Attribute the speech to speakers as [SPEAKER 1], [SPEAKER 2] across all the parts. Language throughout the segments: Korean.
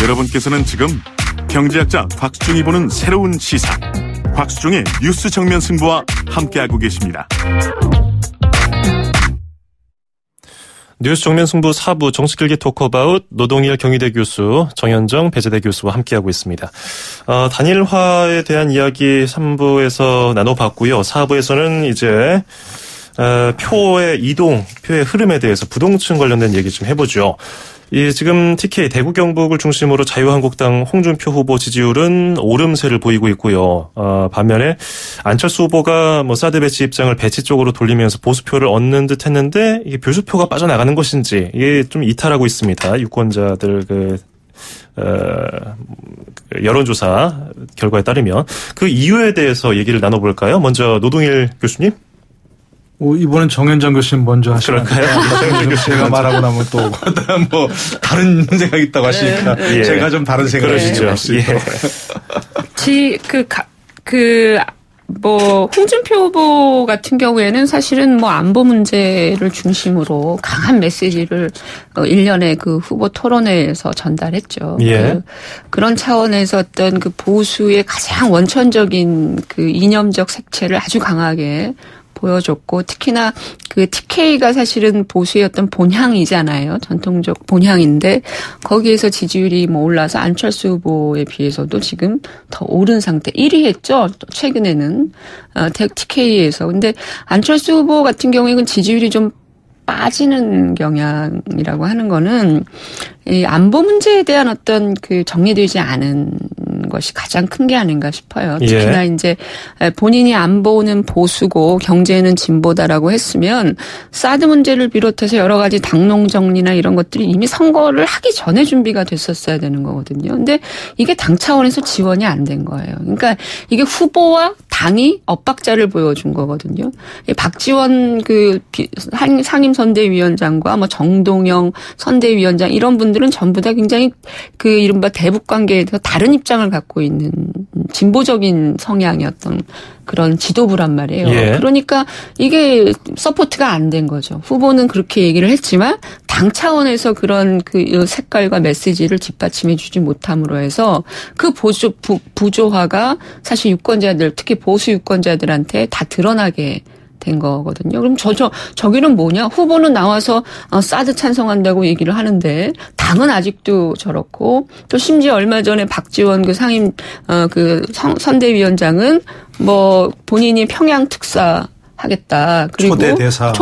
[SPEAKER 1] 여러분께서는 지금 경제학자 곽수중이 보는 새로운 시사 곽수중의 뉴스 정면 승부와 함께하고 계십니다.
[SPEAKER 2] 뉴스 정면 승부 4부 정치길기 토크어바웃 노동일 경희대 교수 정현정 배재대 교수와 함께하고 있습니다. 단일화에 대한 이야기 3부에서 나눠봤고요. 4부에서는 이제 표의 이동, 표의 흐름에 대해서 부동층 관련된 얘기 좀 해보죠. 지금 TK 대구 경북을 중심으로 자유한국당 홍준표 후보 지지율은 오름세를 보이고 있고요. 반면에 안철수 후보가 사드 배치 입장을 배치 쪽으로 돌리면서 보수표를 얻는 듯 했는데 이게 교수표가 빠져나가는 것인지 이게 좀 이탈하고 있습니다. 유권자들 여론조사 결과에 따르면 그 이유에 대해서 얘기를 나눠볼까요? 먼저 노동일 교수님.
[SPEAKER 3] 이번엔 정현정 교수님 먼저 하시면
[SPEAKER 2] 그럴까요?
[SPEAKER 3] 제가 말하고 나면 또 다른 생각이 있다고 하시니까
[SPEAKER 2] 예.
[SPEAKER 3] 제가 좀 다른 생각을 할 수 있도록.
[SPEAKER 4] 홍준표 후보 같은 경우에는 사실은 안보 문제를 중심으로 강한 메시지를 일련의 그 후보 토론회에서 전달했죠.
[SPEAKER 2] 예.
[SPEAKER 4] 그런 차원에서 어떤 그 보수의 가장 원천적인 그 이념적 색채를 아주 강하게 보여줬고, 특히나 그 TK가 사실은 보수의 어떤 본향이잖아요. 전통적 본향인데 거기에서 지지율이 올라서 안철수 후보에 비해서도 지금 더 오른 상태. 1위 했죠. 또 최근에는 TK에서. 근데 안철수 후보 같은 경우에는 지지율이 좀 빠지는 경향이라고 하는 거는 이 안보 문제에 대한 어떤 그 정리되지 않은 것이 가장 큰 게 아닌가 싶어요. 특히나 이제 본인이 안보는 보수고 경제는 진보다라고 했으면 사드 문제를 비롯해서 여러 가지 당론 정리나 이런 것들이 이미 선거를 하기 전에 준비가 됐었어야 되는 거거든요. 근데 이게 당 차원에서 지원이 안 된 거예요. 그러니까 이게 후보와 당이 엇박자를 보여준 거거든요. 박지원 그 상임선대위원장과 정동영 선대위원장 이런 분들은 전부 다 굉장히 그 이른바 대북 관계에 대해서 다른 입장을 갖고 있는 진보적인 성향이었던 그런 지도부란 말이에요.
[SPEAKER 2] 예.
[SPEAKER 4] 그러니까 이게 서포트가 안 된 거죠. 후보는 그렇게 얘기를 했지만 당 차원에서 그런 그 색깔과 메시지를 뒷받침해 주지 못함으로 해서 그 부조화가 사실 유권자들, 특히 보수 유권자들한테 다 드러나게 된 거거든요. 그럼 저기는 뭐냐? 후보는 나와서 사드 찬성한다고 얘기를 하는데 당은 아직도 저렇고, 또 심지어 얼마 전에 박지원 그 상임 선대위원장은 본인이 평양 특사 하겠다. 그리고
[SPEAKER 3] 초대 대사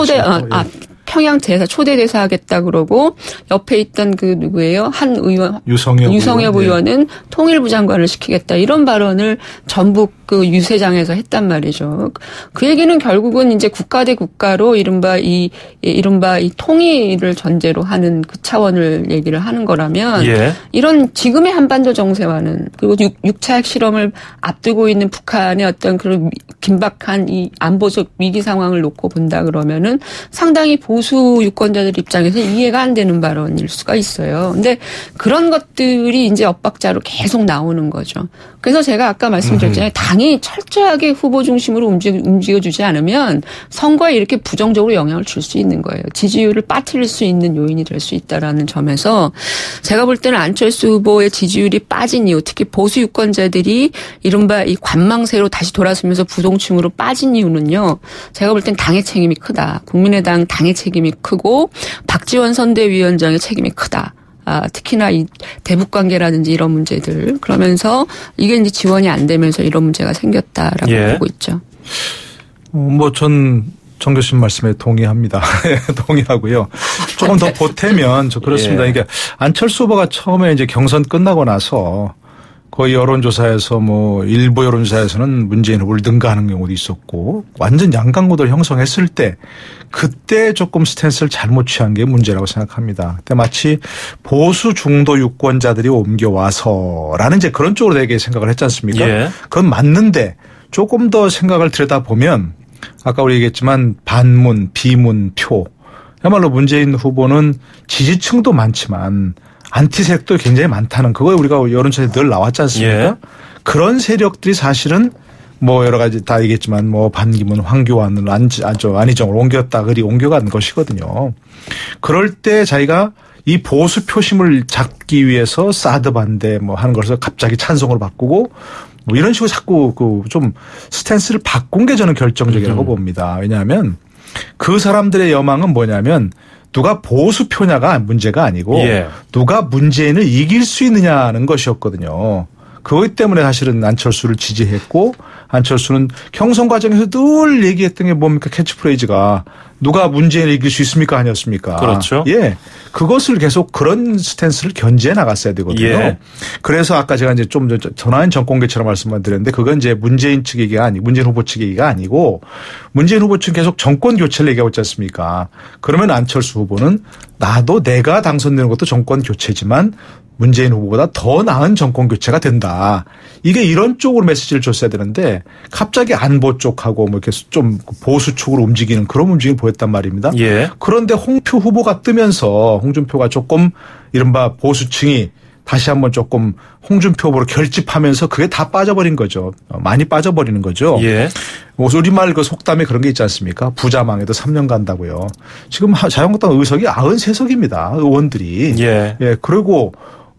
[SPEAKER 4] 평양 대사, 초대 대사 하겠다 그러고, 옆에 있던 그 누구예요? 한 의원. 유성엽 의원은 통일부 장관을 시키겠다. 이런 발언을 전북 그 유세장에서 했단 말이죠. 그 얘기는 결국은 이제 국가 대 국가로 이른바 이 통일을 전제로 하는 그 차원을 얘기를 하는 거라면, 이런 지금의 한반도 정세와는, 그리고 6차 핵실험을 앞두고 있는 북한의 어떤 그런 긴박한 이 안보적 위기 상황을 놓고 본다 그러면은 상당히 보수 유권자들 입장에서 이해가 안 되는 발언일 수가 있어요. 근데 그런 것들이 이제 엇박자로 계속 나오는 거죠. 그래서 제가 아까 말씀드렸잖아요. 당이 철저하게 후보 중심으로 움직여주지 않으면 선거에 이렇게 부정적으로 영향을 줄 수 있는 거예요. 지지율을 빠뜨릴 수 있는 요인이 될 수 있다라는 점에서 제가 볼 때는 안철수 후보의 지지율이 빠진 이유, 특히 보수 유권자들이 이른바 이 관망세로 다시 돌아서면서 부동층으로 빠진 이유는요. 제가 볼 땐 당의 책임이 크다. 국민의당 당의 책임이 크고 박지원 선대위원장의 책임이 크다. 특히나 이 대북 관계라든지 이런 문제들, 그러면서 이게 이제 지원이 안 되면서 이런 문제가 생겼다라고 보고 있죠.
[SPEAKER 3] 전 정 교수님 말씀에 동의합니다. 동의하고요. 조금 더 보태면 그렇습니다. 그러니까 안철수 후보가 처음에 이제 경선 끝나고 나서 거의 여론조사에서 일부 여론조사에서는 문재인 후보를 능가하는 경우도 있었고, 완전 양강구도를 형성했을 때 그때 조금 스탠스를 잘못 취한 게 문제라고 생각합니다. 그때 마치 보수 중도 유권자들이 옮겨와서라는 이제 그런 쪽으로 되게 생각을 했지 않습니까? 그건 맞는데 조금 더 생각을 들여다보면 아까 우리 얘기했지만 반문, 비문, 표야말로 문재인 후보는 지지층도 많지만 안티세력도 굉장히 많다는, 그거에 우리가 여론조사에 늘 나왔지 않습니까? 그런 세력들이 사실은 여러 가지 다 얘기했지만 반기문, 황교안을 안희정을 옮겼다, 그리 옮겨간 것이거든요. 그럴 때 자기가 이 보수 표심을 잡기 위해서 사드 반대 뭐 하는 것을 갑자기 찬성으로 바꾸고 뭐 이런 식으로 자꾸 그 좀 스탠스를 바꾼 게 저는 결정적이라고 봅니다. 왜냐하면 그 사람들의 여망은 뭐냐면 누가 보수표냐가 문제가 아니고 누가 문재인을 이길 수 있느냐는 것이었거든요. 그것 때문에 사실은 안철수를 지지했고 안철수는 경선 과정에서 늘 얘기했던 게 뭡니까? 캐치프레이즈가 누가 문재인을 이길 수 있습니까? 아니었습니까?
[SPEAKER 2] 그렇죠.
[SPEAKER 3] 예. 그것을 계속 그런 스탠스를 견지해 나갔어야 되거든요. 그래서 아까 제가 이제 좀 전화인 정권개처럼 말씀만 드렸는데 그건 이제 문재인 측 얘기가 아니고 문재인 후보 측 얘기가 아니고 문재인 후보 측 계속 정권 교체를 얘기하고 있지 않습니까? 그러면 안철수 후보는 나도 내가 당선되는 것도 정권 교체지만 문재인 후보보다 더 나은 정권 교체가 된다. 이게 이런 쪽으로 메시지를 줬어야 되는데 갑자기 안보 쪽하고 뭐 이렇게 좀 보수 쪽으로 움직이는 그런 움직임을 보였단 말입니다. 그런데 홍표 후보가 뜨면서 홍준표가 조금 이른바 보수층이 다시 한번 조금 홍준표 후보로 결집하면서 그게 다 빠져버린 거죠. 많이 빠져버리는 거죠. 우리말 그 속담에 그런 게 있지 않습니까? 부자 망해도 3년 간다고요. 지금 자유한국당 의석이 93석입니다. 의원들이. 그리고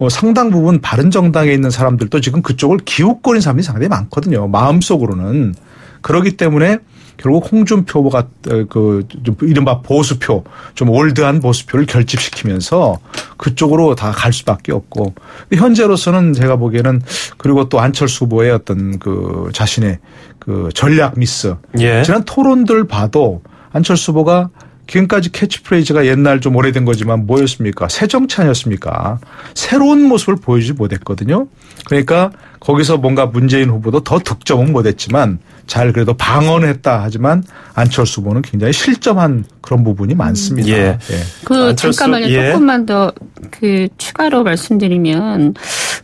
[SPEAKER 3] 상당 부분 바른정당에 있는 사람들도 지금 그쪽을 기웃거리는 사람들이 상당히 많거든요. 마음속으로는. 그렇기 때문에 결국 홍준표 후보가 그 이른바 보수표, 좀 올드한 보수표를 결집시키면서 그쪽으로 다 갈 수밖에 없고 현재로서는 제가 보기에는 그리고 또 안철수 후보의 어떤 그 자신의 그 전략 미스. 지난 토론들 봐도 안철수 후보가 지금까지 캐치프레이즈가 옛날 좀 오래된 거지만 뭐였습니까? 새 정치 아니었습니까? 새로운 모습을 보여주지 못했거든요. 그러니까 거기서 뭔가 문재인 후보도 더 득점은 못했지만 잘 그래도 방언했다 하지만 안철수 후보는 굉장히 실점한 그런 부분이 많습니다.
[SPEAKER 4] 그 잠깐만요. 조금만 더 그 추가로 말씀드리면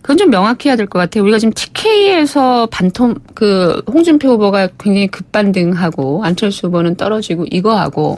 [SPEAKER 4] 그건 좀 명확히 해야 될 것 같아요. 우리가 지금 TK에서 그 홍준표 후보가 굉장히 급반등하고 안철수 후보는 떨어지고 이거하고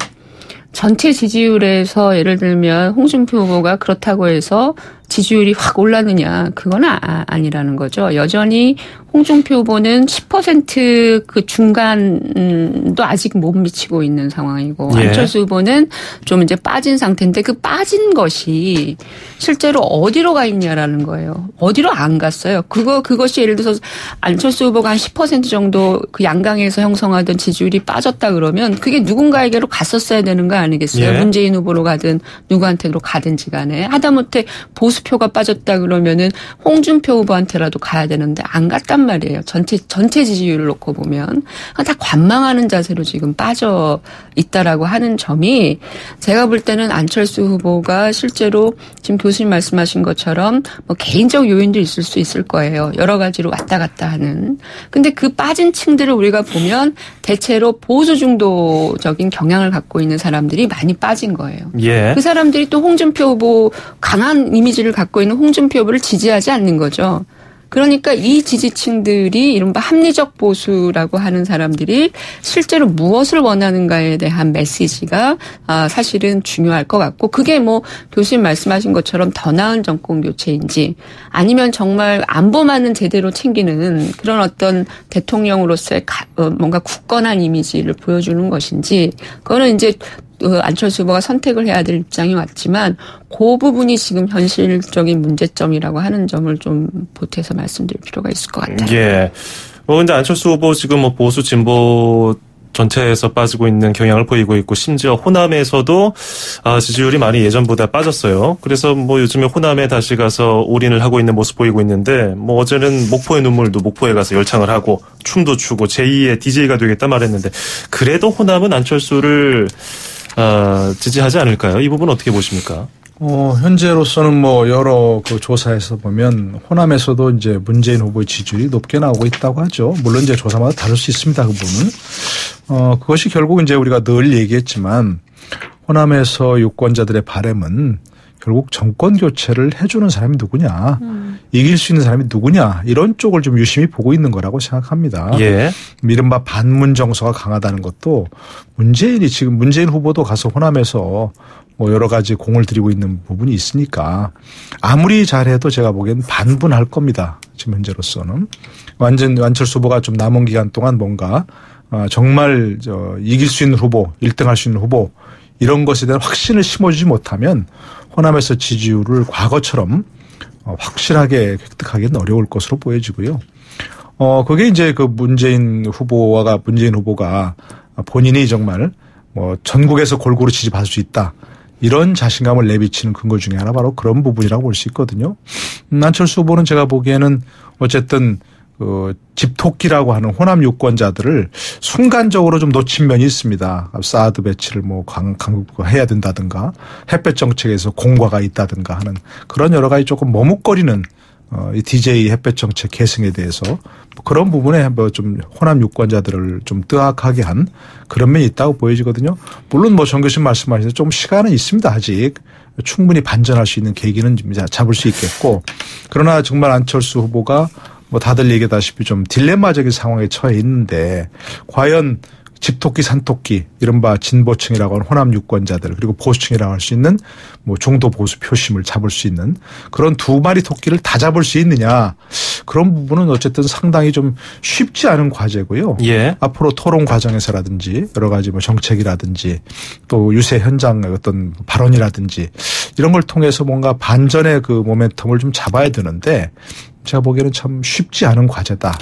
[SPEAKER 4] 전체 지지율에서 예를 들면 홍준표 후보가 그렇다고 해서 지지율이 확 올랐느냐 그건 아니라는 거죠. 여전히 홍준표 후보는 10% 그 중간도 아직 못 미치고 있는 상황이고 안철수 후보는 좀 이제 빠진 상태인데 그 빠진 것이 실제로 어디로 가 있냐라는 거예요. 어디로 안 갔어요. 그것이 예를 들어서 안철수 후보가 한 10% 정도 그 양강에서 형성하던 지지율이 빠졌다 그러면 그게 누군가에게로 갔었어야 되는 거 아니겠어요. 문재인 후보로 가든 누구한테로 가든지 간에 하다못해 보수표가 빠졌다 그러면은 홍준표 후보한테라도 가야 되는데 안 갔단 말이에요. 전체 지지율을 놓고 보면 다 관망하는 자세로 지금 빠져 있다라고 하는 점이 제가 볼 때는 안철수 후보가 실제로 지금 교수님 말씀하신 것처럼 뭐 개인적 요인도 있을 수 있을 거예요. 여러 가지로 왔다 갔다 하는. 근데 그 빠진 층들을 우리가 보면 대체로 보수 중도적인 경향을 갖고 있는 사람들이 많이 빠진 거예요. 그 사람들이 또 홍준표 후보 강한 이미지를 갖고 있는 홍준표 후보를 지지하지 않는 거죠. 그러니까 이 지지층들이 이른바 합리적 보수라고 하는 사람들이 실제로 무엇을 원하는가에 대한 메시지가 사실은 중요할 것 같고 그게 뭐 교수님 말씀하신 것처럼 더 나은 정권 교체인지 아니면 정말 안보만은 제대로 챙기는 그런 어떤 대통령으로서의 뭔가 굳건한 이미지를 보여주는 것인지 그거는 이제 안철수 후보가 선택을 해야 될 입장이 왔지만 그 부분이 지금 현실적인 문제점이라고 하는 점을 좀 보태서 말씀드릴 필요가 있을 것 같아요.
[SPEAKER 2] 근데 안철수 후보 지금 뭐 보수 진보 전체에서 빠지고 있는 경향을 보이고 있고 심지어 호남에서도 지지율이 많이 예전보다 빠졌어요. 그래서 뭐 요즘에 호남에 다시 가서 올인을 하고 있는 모습 보이고 있는데 뭐 어제는 목포의 눈물도 목포에 가서 열창을 하고 춤도 추고 제2의 DJ가 되겠다 말했는데 그래도 호남은 안철수를 지지하지 않을까요? 이 부분 어떻게 보십니까?
[SPEAKER 3] 현재로서는 뭐 여러 그 조사에서 보면 호남에서도 이제 문재인 후보의 지지율이 높게 나오고 있다고 하죠. 물론 이제 조사마다 다를 수 있습니다. 그 부분은. 그것이 결국 이제 우리가 늘 얘기했지만 호남에서 유권자들의 바람은 결국 정권 교체를 해주는 사람이 누구냐, 이길 수 있는 사람이 누구냐 이런 쪽을 좀 유심히 보고 있는 거라고 생각합니다. 이른바 반문 정서가 강하다는 것도 문재인 후보도 가서 호남에서 뭐 여러 가지 공을 들이고 있는 부분이 있으니까 아무리 잘해도 제가 보기엔 반분할 겁니다. 지금 현재로서는 안철수 후보가 좀 남은 기간 동안 뭔가 정말 이길 수 있는 후보, 1등할 수 있는 후보 이런 것에 대한 확신을 심어주지 못하면 호남에서 지지율을 과거처럼 확실하게 획득하기는 어려울 것으로 보여지고요. 그게 이제 그 문재인 후보가 본인이 정말 전국에서 골고루 지지받을 수 있다. 이런 자신감을 내비치는 근거 중에 하나 바로 그런 부분이라고 볼 수 있거든요. 안철수 후보는 제가 보기에는 어쨌든 집토끼라고 하는 호남 유권자들을 순간적으로 좀 놓친 면이 있습니다. 사드 배치를 강국해야 된다든가 햇볕 정책에서 공과가 있다든가 하는 그런 여러 가지 조금 머뭇거리는 이 DJ 햇볕 정책 계승에 대해서 그런 부분에 좀 호남 유권자들을 좀 뜨악하게 한 그런 면이 있다고 보여지거든요. 물론 정 교수님 말씀하신 좀 시간은 있습니다. 아직 충분히 반전할 수 있는 계기는 잡을 수 있겠고 그러나 정말 안철수 후보가 다들 얘기하다시피 좀 딜레마적인 상황에 처해 있는데 과연 집토끼 산토끼 이른바 진보층이라고 하는 호남 유권자들 그리고 보수층이라고 할 수 있는 중도 보수 표심을 잡을 수 있는 그런 두 마리 토끼를 다 잡을 수 있느냐 그런 부분은 어쨌든 상당히 좀 쉽지 않은 과제고요.
[SPEAKER 2] 예.
[SPEAKER 3] 앞으로 토론 과정에서라든지 여러 가지 정책이라든지 또 유세 현장의 어떤 발언이라든지 이런 걸 통해서 뭔가 반전의 그 모멘텀을 좀 잡아야 되는데 제가 보기에는 참 쉽지 않은 과제다.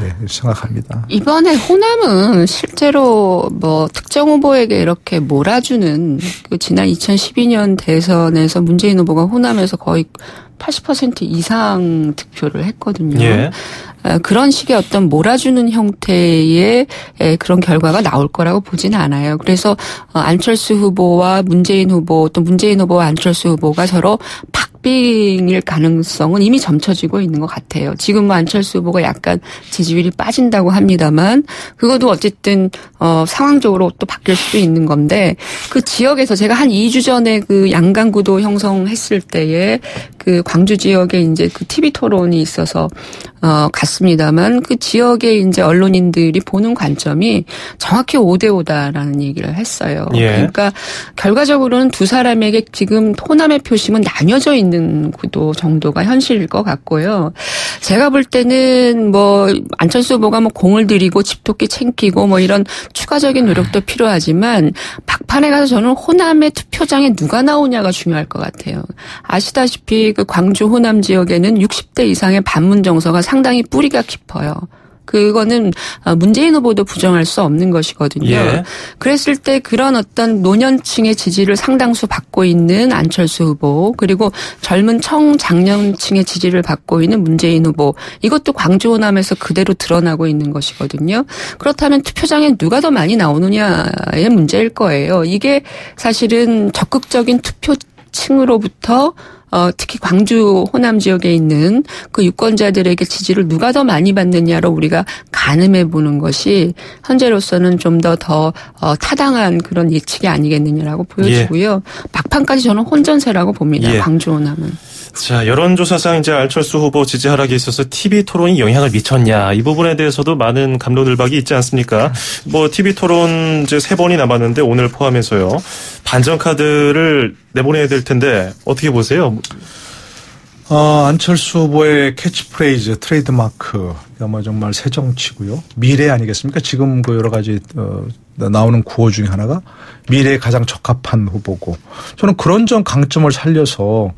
[SPEAKER 3] 네, 생각합니다.
[SPEAKER 4] 이번에 호남은 실제로 특정 후보에게 이렇게 몰아주는 지난 2012년 대선에서 문재인 후보가 호남에서 거의 80% 이상 득표를 했거든요.
[SPEAKER 2] 예.
[SPEAKER 4] 그런 식의 어떤 몰아주는 형태의 그런 결과가 나올 거라고 보지는 않아요. 그래서 안철수 후보와 문재인 후보 또 문재인 후보와 안철수 후보가 서로 박빙일 가능성은 이미 점쳐지고 있는 것 같아요. 지금 안철수 후보가 약간 지지율이 빠진다고 합니다만 그것도 어쨌든 상황적으로 또 바뀔 수도 있는 건데 그 지역에서 제가 한 2주 전에 그 양강구도 형성했을 때에 그 광주 지역에 이제 그 TV 토론이 있어서 갔습니다만 그 지역에 이제 언론인들이 보는 관점이 정확히 5대5다라는 얘기를 했어요.
[SPEAKER 2] 예.
[SPEAKER 4] 그러니까 결과적으로는 두 사람에게 지금 호남의 표심은 나뉘어져 있는 구도 정도가 현실일 것 같고요. 제가 볼 때는 안철수 후보가 공을 들이고 집토끼 챙기고 이런 추가적인 노력도 필요하지만 막판에 가서 저는 호남의 투표장에 누가 나오냐가 중요할 것 같아요. 아시다시피 그 광주 호남 지역에는 60대 이상의 반문 정서가 상당히 뿌리가 깊어요. 그거는 문재인 후보도 부정할 수 없는 것이거든요.
[SPEAKER 2] 예.
[SPEAKER 4] 그랬을 때 그런 어떤 노년층의 지지를 상당수 받고 있는 안철수 후보 그리고 젊은 청장년층의 지지를 받고 있는 문재인 후보 이것도 광주 호남에서 그대로 드러나고 있는 것이거든요. 그렇다면 투표장에 누가 더 많이 나오느냐의 문제일 거예요. 이게 사실은 적극적인 투표층으로부터 특히 광주 호남 지역에 있는 그 유권자들에게 지지를 누가 더 많이 받느냐로 우리가 가늠해 보는 것이 현재로서는 좀 더 타당한 그런 예측이 아니겠느냐라고 보여지고요. 예. 막판까지 저는 혼전세라고 봅니다. 예. 광주 호남은.
[SPEAKER 2] 자, 여론조사상 이제 안철수 후보 지지 하락에 있어서 TV 토론이 영향을 미쳤냐. 이 부분에 대해서도 많은 갑론을박이 있지 않습니까? TV 토론 이제 3번이 남았는데 오늘 포함해서요. 반전 카드를 내보내야 될 텐데 어떻게 보세요?
[SPEAKER 3] 안철수 후보의 캐치프레이즈, 트레이드마크, 정말 새정치고요. 미래 아니겠습니까? 지금 그 여러 가지, 나오는 구호 중에 하나가 미래에 가장 적합한 후보고 저는 그런 강점을 살려서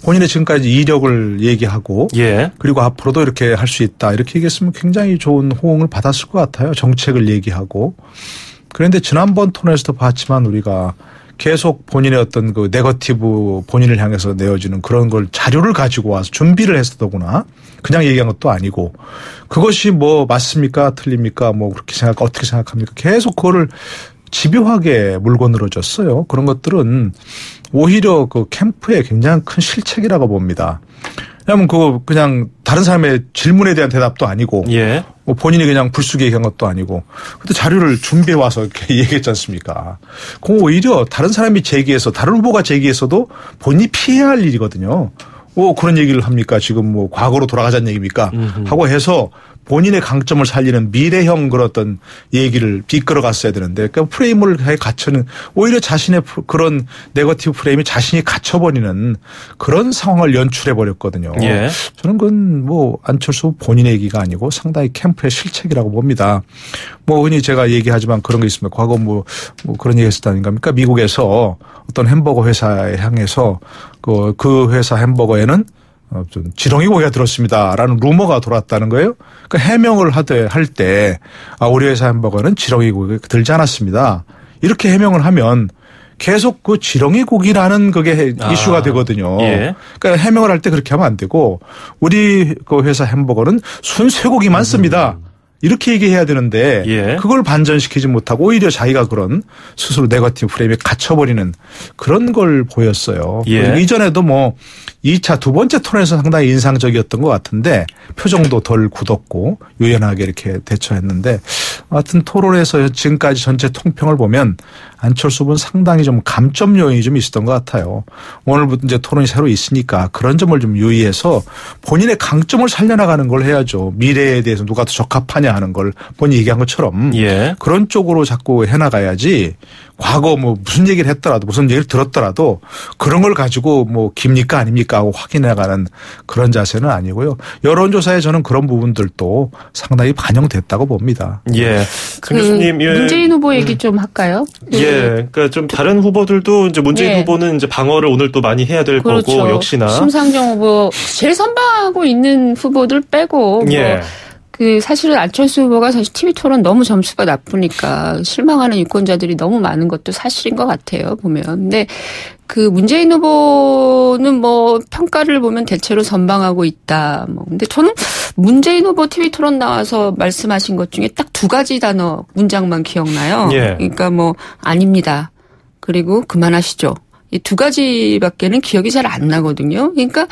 [SPEAKER 3] 본인의 지금까지 이력을 얘기하고
[SPEAKER 2] 예.
[SPEAKER 3] 그리고 앞으로도 이렇게 할 수 있다 이렇게 얘기했으면 굉장히 좋은 호응을 받았을 것 같아요. 정책을 얘기하고. 그런데 지난번 토론에서도 봤지만 우리가 계속 본인의 어떤 그 네거티브 본인을 향해서 내어지는 그런 걸 자료를 가지고 와서 준비를 해서 더구나 그냥 얘기한 것도 아니고 그것이 맞습니까? 틀립니까? 그렇게 어떻게 생각합니까? 계속 그거를 집요하게 물고 늘어졌어요. 그런 것들은 오히려 그 캠프에 굉장히 큰 실책이라고 봅니다. 왜냐하면 그냥 다른 사람의 질문에 대한 대답도 아니고
[SPEAKER 2] 예.
[SPEAKER 3] 본인이 그냥 불쑥 얘기한 것도 아니고 그때 자료를 준비해 와서 이렇게 얘기했지 않습니까? 그럼 오히려 다른 사람이 제기해서 다른 후보가 제기했어도 본인이 피해야 할 일이거든요. 그런 얘기를 합니까? 지금 과거로 돌아가자는 얘기입니까? 하고 해서 본인의 강점을 살리는 미래형 그런 어떤 얘기를 이끌어 갔어야 되는데 그러니까 프레임을 갖추는 오히려 자신의 그런 네거티브 프레임이 자신이 갇혀버리는 그런 상황을 연출해 버렸거든요.
[SPEAKER 2] 예.
[SPEAKER 3] 저는 그건 뭐 안철수 본인의 얘기가 아니고 상당히 캠프의 실책이라고 봅니다. 뭐 흔히 제가 얘기하지만 그런 게 있습니다. 과거 뭐 그런 얘기 했었다는 겁니까? 미국에서 어떤 햄버거 회사에 향해서 그 회사 햄버거에는 좀 지렁이 고기가 들었습니다라는 루머가 돌았다는 거예요. 그러니까 해명을 할 때 우리 회사 햄버거는 지렁이 고기가 들지 않았습니다. 이렇게 해명을 하면 계속 그 지렁이 고기라는 그게 이슈가 되거든요.
[SPEAKER 2] 예.
[SPEAKER 3] 그러니까 해명을 할 때 그렇게 하면 안 되고 우리 그 회사 햄버거는 순쇠고기만 씁니다. 이렇게 얘기해야 되는데
[SPEAKER 2] 예.
[SPEAKER 3] 그걸 반전시키지 못하고 오히려 자기가 그런 스스로 네거티브 프레임에 갇혀버리는 그런 걸 보였어요.
[SPEAKER 2] 예.
[SPEAKER 3] 이전에도 뭐 2차 두 번째 토론에서 상당히 인상적이었던 것 같은데 표정도 덜 굳었고 유연하게 이렇게 대처했는데 하여튼 토론에서 지금까지 전체 통평을 보면 안철수 후보는 상당히 좀 감점 요인이 좀 있었던 것 같아요. 오늘부터 이제 토론이 새로 있으니까 그런 점을 좀 유의해서 본인의 강점을 살려나가는 걸 해야죠. 미래에 대해서 누가 더 적합하냐 하는 걸 본인이 얘기한 것처럼
[SPEAKER 2] 예.
[SPEAKER 3] 그런 쪽으로 자꾸 해나가야지 과거 뭐 무슨 얘기를 했더라도 무슨 얘기를 들었더라도 그런 걸 가지고 뭐 깁니까 아닙니까 하고 확인해가는 그런 자세는 아니고요. 여론조사에 저는 그런 부분들도 상당히 반영됐다고 봅니다.
[SPEAKER 2] 예. 정 교수님. 예.
[SPEAKER 4] 문재인 후보 얘기 좀 할까요?
[SPEAKER 2] 예. 그러니까 좀 다른 후보들도 이제 문재인
[SPEAKER 4] 예.
[SPEAKER 2] 후보는 이제 방어를 오늘 또 많이 해야 될
[SPEAKER 4] 그렇죠.
[SPEAKER 2] 거고 역시나.
[SPEAKER 4] 심상정 후보 제일 선방하고 있는 후보들 빼고
[SPEAKER 2] 예.
[SPEAKER 4] 뭐 사실은 안철수 후보가 사실 TV 토론 너무 점수가 나쁘니까 실망하는 유권자들이 너무 많은 것도 사실인 것 같아요, 보면. 근데 문재인 후보는 뭐 평가를 보면 대체로 선방하고 있다. 근데 저는 문재인 후보 TV 토론 나와서 말씀하신 것 중에 딱 두 가지 단어 문장만 기억나요.
[SPEAKER 2] 예.
[SPEAKER 4] 그러니까 아닙니다. 그리고 그만하시죠. 이 두 가지밖에는 기억이 잘 안 나거든요. 그러니까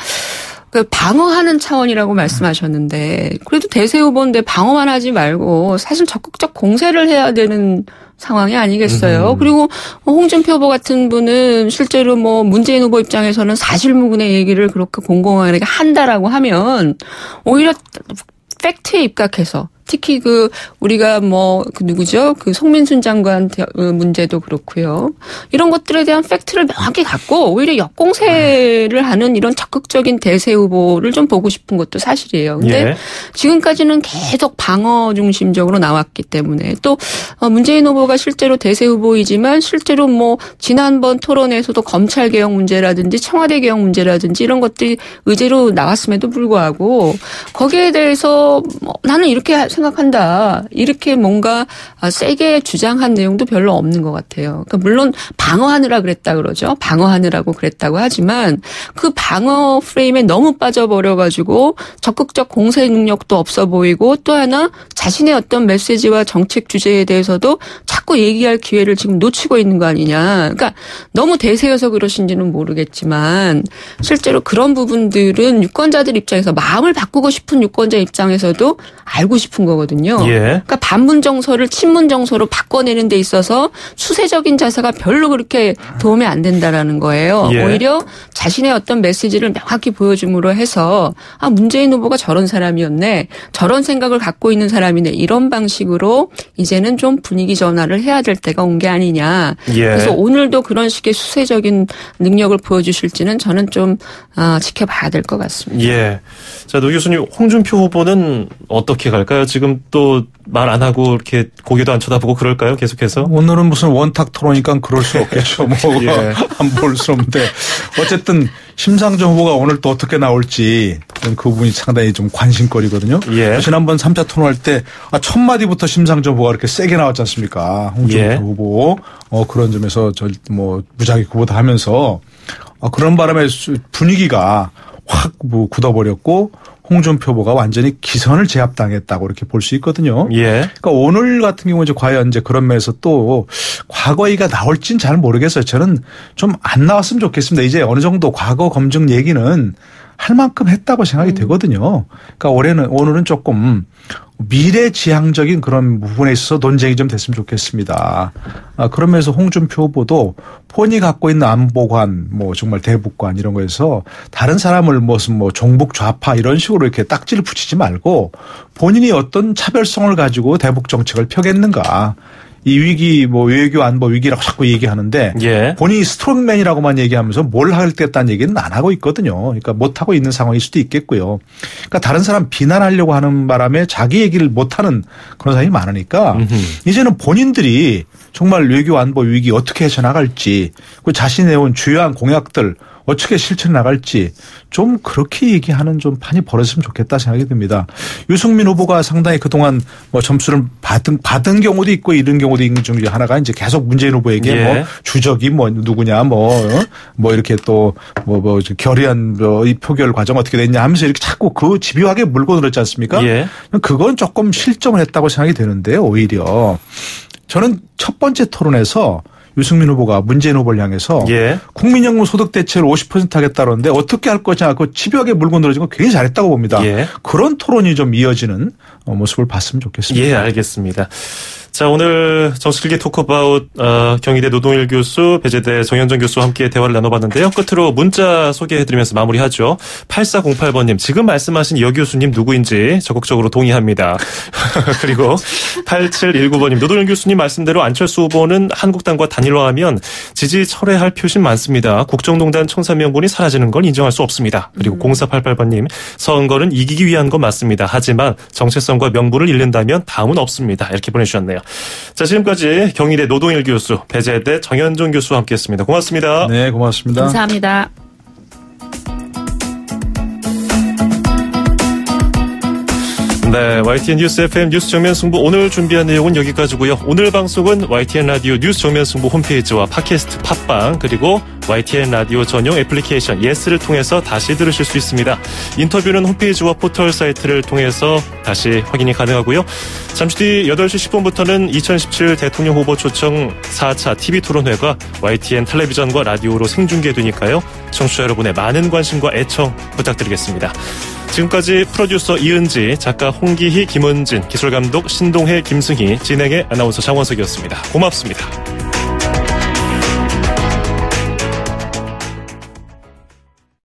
[SPEAKER 4] 방어하는 차원이라고 말씀하셨는데 그래도 대세 후보인데 방어만 하지 말고 사실 적극적 공세를 해야 되는 상황이 아니겠어요. 그리고 홍준표 후보 같은 분은 실제로 문재인 후보 입장에서는 사실무근의 얘기를 그렇게 공공하게 한다라고 하면 오히려 팩트에 입각해서 특히 우리가 누구죠? 송민순 장관 문제도 그렇고요. 이런 것들에 대한 팩트를 명확히 갖고 오히려 역공세를 하는 이런 적극적인 대세 후보를 좀 보고 싶은 것도 사실이에요. 근데
[SPEAKER 2] 예.
[SPEAKER 4] 지금까지는 계속 방어 중심적으로 나왔기 때문에 또 문재인 후보가 실제로 대세 후보이지만 실제로 지난번 토론에서도 검찰 개혁 문제라든지 청와대 개혁 문제라든지 이런 것들이 의제로 나왔음에도 불구하고 거기에 대해서 나는 이렇게 생각한다. 이렇게 뭔가 세게 주장한 내용도 별로 없는 것 같아요. 그러니까 물론 방어하느라 그랬다 그러죠. 방어하느라고 그랬다고 하지만 그 방어 프레임에 너무 빠져버려가지고 적극적 공세 능력도 없어 보이고 또 하나 자신의 어떤 메시지와 정책 주제에 대해서도 자꾸 얘기할 기회를 지금 놓치고 있는 거 아니냐. 그러니까 너무 대세여서 그러신지는 모르겠지만 실제로 그런 부분들은 유권자들 입장에서 마음을 바꾸고 싶은 유권자 입장에서도 알고 싶은 거거든요.
[SPEAKER 2] 예.
[SPEAKER 4] 그러니까 반문 정서를 친문 정서로 바꿔내는 데 있어서 수세적인 자세가 별로 그렇게 도움이 안 된다라는 거예요.
[SPEAKER 2] 예.
[SPEAKER 4] 오히려 자신의 어떤 메시지를 명확히 보여줌으로 해서 문재인 후보가 저런 사람이었네. 저런 생각을 갖고 있는 사람이네. 이런 방식으로 이제는 좀 분위기 전환을 해야 될 때가 온 게 아니냐.
[SPEAKER 2] 예.
[SPEAKER 4] 그래서 오늘도 그런 식의 수세적인 능력을 보여주실지는 저는 좀 지켜봐야 될 것 같습니다.
[SPEAKER 2] 예. 자, 노 교수님, 홍준표 후보는 어떻게 갈까요? 지금 또 말 안 하고 이렇게 고개도 안 쳐다보고 그럴까요? 계속해서?
[SPEAKER 3] 오늘은 무슨 원탁 토론이니까 그럴 수 없겠죠.
[SPEAKER 2] 예.
[SPEAKER 3] 안 볼 수 없는데 어쨌든 심상정 후보가 오늘 또 어떻게 나올지 그 부분이 상당히 좀 관심거리거든요.
[SPEAKER 2] 예.
[SPEAKER 3] 지난번 3차 토론할 때 첫 마디부터 심상정 후보가 이렇게 세게 나왔지 않습니까? 홍준표
[SPEAKER 2] 예.
[SPEAKER 3] 후보 그런 점에서 무작위 구보다 하면서 그런 바람에 분위기가 확 굳어버렸고 홍준표 후보가 완전히 기선을 제압당했다고 이렇게 볼 수 있거든요.
[SPEAKER 2] 예.
[SPEAKER 3] 그러니까 오늘 같은 경우 과연 그런 면에서 또 과거 얘기가 나올지는 잘 모르겠어요. 저는 좀 안 나왔으면 좋겠습니다. 이제 어느 정도 과거 검증 얘기는 할 할 만큼 했다고 생각이 되거든요. 그러니까 오늘은 조금 미래지향적인 그런 부분에 있어서 논쟁이 좀 됐으면 좋겠습니다. 그러면서 홍준표 후보도 본인이 갖고 있는 안보관, 뭐 정말 대북관 이런 거에서 다른 사람을 무슨 뭐 종북 좌파 이런 식으로 이렇게 딱지를 붙이지 말고 본인이 어떤 차별성을 가지고 대북 정책을 펴겠는가. 이 위기 뭐 외교 안보 위기라고 자꾸 얘기하는데
[SPEAKER 2] 예.
[SPEAKER 3] 본인이 스트롱맨이라고만 얘기하면서 뭘 하겠다는 얘기는 안 하고 있거든요. 그러니까 못하고 있는 상황일 수도 있겠고요. 그러니까 다른 사람 비난하려고 하는 바람에 자기 얘기를 못하는 그런 사람이 많으니까 이제는 본인들이 정말 외교 안보 위기 어떻게 헤쳐나갈지 그 자신이 내온 주요한 공약들 어떻게 실천해 나갈지 좀 그렇게 얘기하는 좀 판이 벌어졌으면 좋겠다 생각이 듭니다. 유승민 후보가 상당히 그동안 뭐 점수를 받은 경우도 있고 이런 경우도 있는 중에 하나가 이제 계속 문재인 후보에게
[SPEAKER 2] 예.
[SPEAKER 3] 뭐 주적이 뭐 누구냐 뭐 이렇게 또 뭐 결의안 이 표결 과정 어떻게 됐냐 하면서 이렇게 자꾸 그 집요하게 물고 늘었지 않습니까?
[SPEAKER 2] 예.
[SPEAKER 3] 그건 조금 실정을 했다고 생각이 되는데요. 오히려 저는 첫 번째 토론에서 유승민 후보가 문재인 후보를 향해서
[SPEAKER 2] 예.
[SPEAKER 3] 국민연금 소득 대체를 50% 하겠다는데 어떻게 할 거냐 그 집요하게 물고 늘어진 거 굉장히 잘했다고 봅니다.
[SPEAKER 2] 예.
[SPEAKER 3] 그런 토론이 좀 이어지는 모습을 봤으면 좋겠습니다.
[SPEAKER 2] 예, 알겠습니다. 자, 오늘 정치일기 토크바웃 경희대 노동일 교수, 배재대 정현정 교수와 함께 대화를 나눠봤는데요. 끝으로 문자 소개해드리면서 마무리하죠. 8408번님, 지금 말씀하신 여 교수님 누구인지 적극적으로 동의합니다. 그리고 8719번님, 노동일 교수님 말씀대로 안철수 후보는 한국당과 단일화하면 지지 철회할 표심 많습니다. 국정농단 청산명분이 사라지는 건 인정할 수 없습니다. 그리고 0488번님, 선거는 이기기 위한 건 맞습니다. 하지만 정체성과 명분을 잃는다면 다음은 없습니다. 이렇게 보내주셨네요. 자, 지금까지 경희대 노동일 교수, 배재대 정현종 교수와 함께했습니다. 고맙습니다.
[SPEAKER 3] 네, 고맙습니다.
[SPEAKER 4] 감사합니다.
[SPEAKER 2] 네, YTN 뉴스 FM 뉴스 정면 승부 오늘 준비한 내용은 여기까지고요. 오늘 방송은 YTN 라디오 뉴스 정면 승부 홈페이지와 팟캐스트 팟빵 그리고 YTN 라디오 전용 애플리케이션 예스를 통해서 다시 들으실 수 있습니다. 인터뷰는 홈페이지와 포털 사이트를 통해서 다시 확인이 가능하고요. 잠시 뒤 8시 10분부터는 2017 대통령 후보 초청 4차 TV 토론회가 YTN 텔레비전과 라디오로 생중계되니까요. 청취자 여러분의 많은 관심과 애청 부탁드리겠습니다. 지금까지 프로듀서 이은지, 작가 홍기희, 김은진, 기술감독 신동혜, 김승희, 진행의 아나운서 장원석이었습니다. 고맙습니다.